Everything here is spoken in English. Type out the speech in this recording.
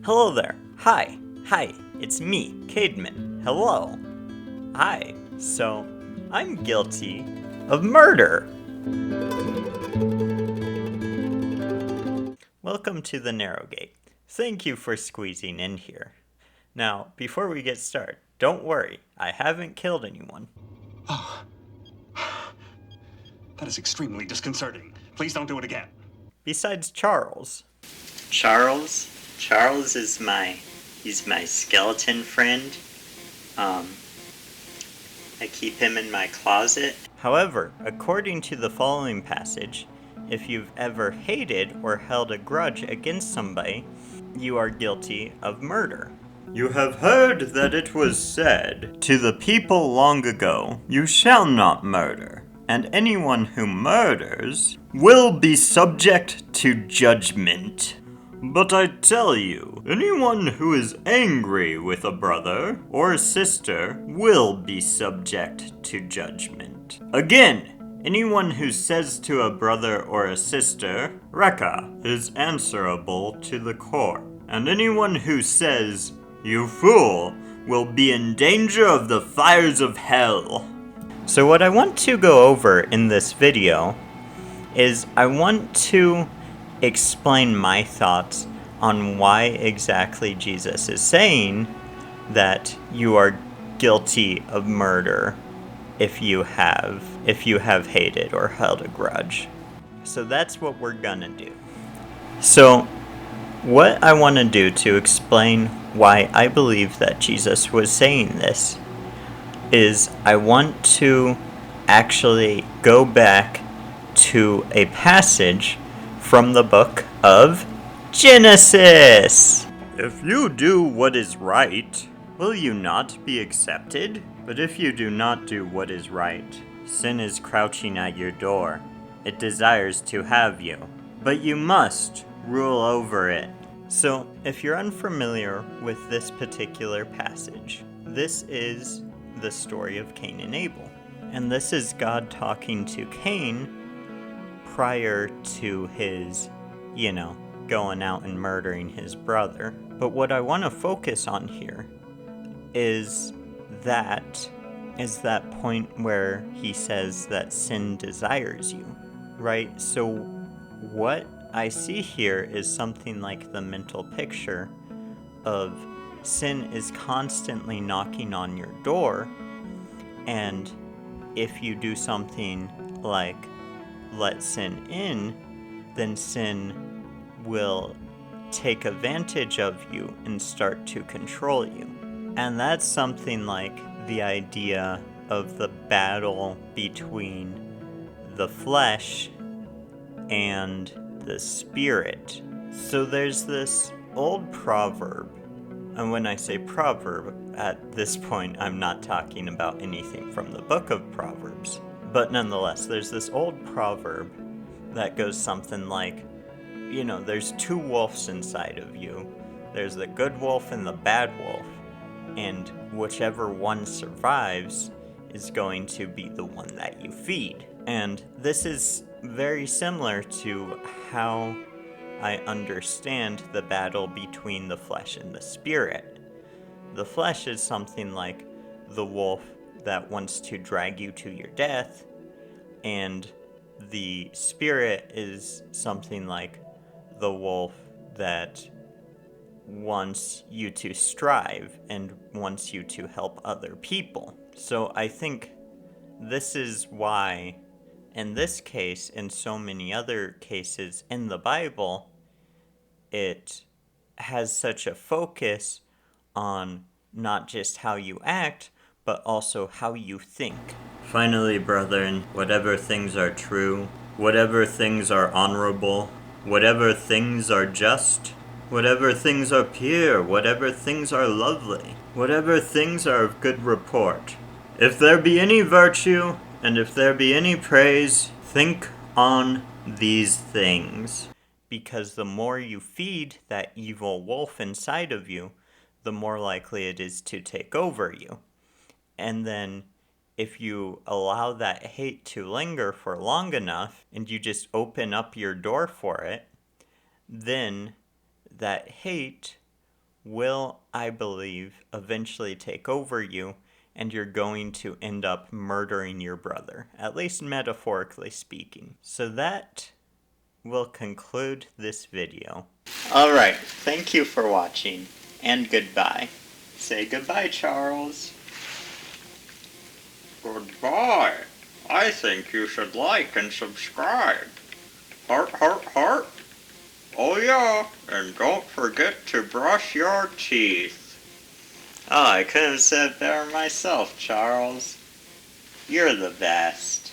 Hello there. Hi. Hi. It's me, Cademan. Hello. Hi. So, I'm guilty of murder. Welcome to the Narrow Gate. Thank you for squeezing in here. Now, before we get started, don't worry. I haven't killed anyone. Oh, that is extremely disconcerting. Please don't do it again. Besides Charles. Charles is he's my skeleton friend. I keep him in my closet. However, according to the following passage, if you've ever hated or held a grudge against somebody, you are guilty of murder. You have heard that it was said to the people long ago, "You shall not murder, and anyone who murders will be subject to judgment." But I tell you, anyone who is angry with a brother or sister will be subject to judgment. Again, anyone who says to a brother or a sister, "Reka," is answerable to the court. And anyone who says, "You fool," will be in danger of the fires of hell. So what I want to go over in this video is I want to explain my thoughts on why exactly Jesus is saying that you are guilty of murder if you have hated or held a grudge. So that's what we're gonna do. So what I want to do to explain why I believe that Jesus was saying this is I want to actually go back to a passage from the book of Genesis. If you do what is right, will you not be accepted? But if you do not do what is right, sin is crouching at your door. It desires to have you, but you must rule over it. So, if you're unfamiliar with this particular passage, this is the story of Cain and Abel. And this is God talking to Cain prior to his, going out and murdering his brother. But what I want to focus on here is that point where he says that sin desires you, right? So what I see here is something like the mental picture of sin is constantly knocking on your door, and if you do something like let sin in, then sin will take advantage of you and start to control you. And that's something like the idea of the battle between the flesh and the spirit. So there's this old proverb, and when I say proverb, at this point I'm not talking about anything from the book of Proverbs. But nonetheless, there's this old proverb that goes something like, there's two wolves inside of you. There's the good wolf and the bad wolf. And whichever one survives is going to be the one that you feed. And this is very similar to how I understand the battle between the flesh and the spirit. The flesh is something like the wolf that wants to drag you to your death, and the spirit is something like the wolf that wants you to strive and wants you to help other people. So I think this is why, in this case, and so many other cases in the Bible, it has such a focus on not just how you act, but also how you think. Finally, brethren, whatever things are true, whatever things are honorable, whatever things are just, whatever things are pure, whatever things are lovely, whatever things are of good report, if there be any virtue, and if there be any praise, think on these things. Because the more you feed that evil wolf inside of you, the more likely it is to take over you. And then if you allow that hate to linger for long enough, and you just open up your door for it, then that hate will, I believe, eventually take over you, and you're going to end up murdering your brother, at least metaphorically speaking. So that will conclude this video. Alright, thank you for watching, and goodbye. Say goodbye, Charles. Goodbye. I think you should like and subscribe. Heart, heart, heart. Oh yeah, and don't forget to brush your teeth. Oh, I could have said it better myself, Charles. You're the best.